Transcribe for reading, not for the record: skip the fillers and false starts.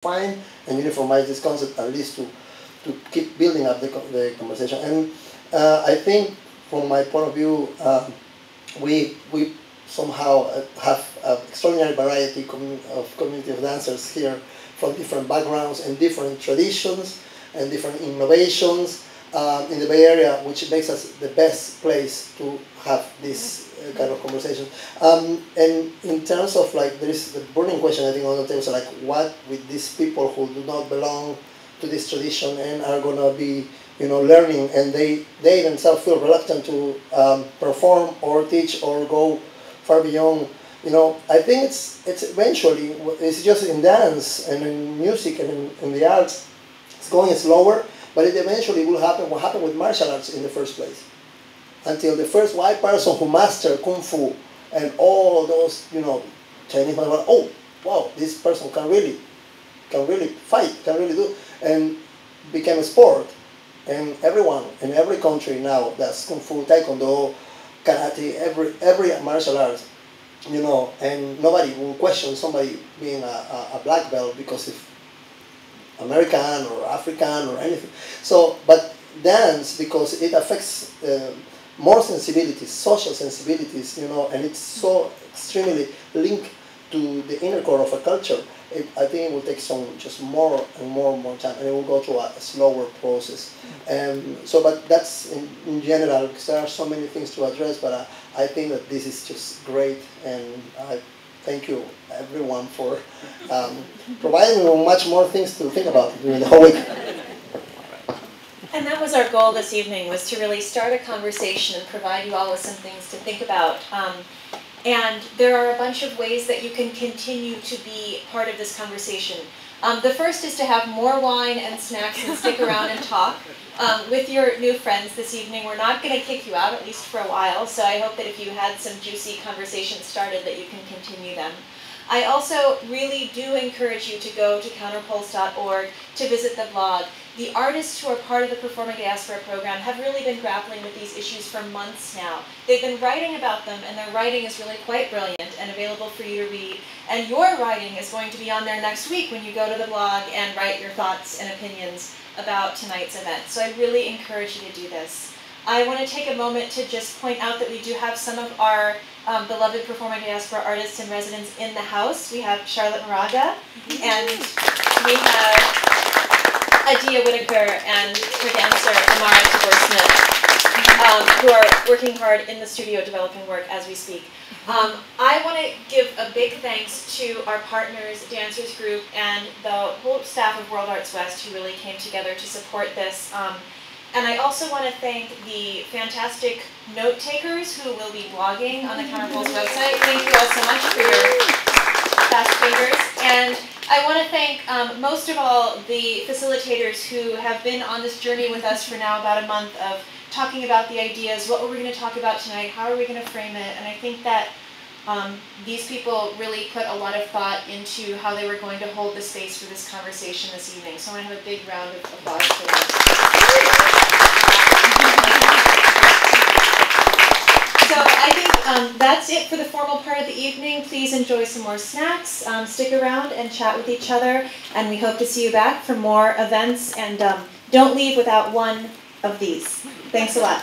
define and uniformize this concept, at least to keep building up the conversation. And I think, from my point of view, we somehow have an extraordinary variety of community of dancers here from different backgrounds and different traditions and different innovations in the Bay Area, which makes us the best place to have this kind of conversation. And in terms of, like, there is the burning question, I think, on the table, so like, what with these people who do not belong to this tradition and are going to be, learning, and they themselves feel reluctant to perform or teach or go far beyond. I think it's eventually, it's just in dance and in music and in the arts, it's going slower, but it eventually will happen. What happened with martial arts in the first place? Until the first white person who mastered Kung Fu and all those, Chinese, oh, wow, this person can really fight, can really do, and became a sport. And everyone in every country now does Kung Fu, Taekwondo, Karate, every martial art, and nobody will question somebody being a black belt because if American or African or anything. So, but dance, because it affects more sensibilities, social sensibilities, and it's so extremely linked to the inner core of a culture. I think it will take just more and more time, and it will go through a slower process. So, but that's in general, because there are so many things to address, but I think that this is just great, and I thank you, everyone, for providing me much more things to think about during the whole week. And that was our goal this evening, was to really start a conversation and provide you all with some things to think about. And there are a bunch of ways that you can continue to be part of this conversation. The first is to have more wine and snacks and stick around and talk with your new friends this evening. We're not going to kick you out, at least for a while, so I hope that if you had some juicy conversations started that you can continue them. I also really do encourage you to go to counterpulse.org to visit the blog. The artists who are part of the Performing Diaspora program have really been grappling with these issues for months now. They've been writing about them, and their writing is really quite brilliant and available for you to read. And your writing is going to be on there next week when you go to the blog and write your thoughts and opinions about tonight's event. So I really encourage you to do this. I want to take a moment to just point out that we do have some of our beloved Performing Diaspora artists and residents in the house. We have Charlotte Moraga, and we have Adia Whitaker and her dancer Amara Tabor-Smith, who are working hard in the studio developing work as we speak. I want to give a big thanks to our partners, Dancers Group, and the whole staff of World Arts West who really came together to support this. And I also want to thank the fantastic note takers who will be blogging on the Counterpulse website. Thank you all so much for your fast fingers. And I want to thank, most of all, the facilitators who have been on this journey with us for now about a month of talking about the ideas, what were we going to talk about tonight, how are we going to frame it, and I think that these people really put a lot of thought into how they were going to hold the space for this conversation this evening. So I want to have a big round of applause for them. So I think that's it for the formal part of the evening. Please enjoy some more snacks, stick around and chat with each other, and we hope to see you back for more events, and don't leave without one of these. Thanks a lot.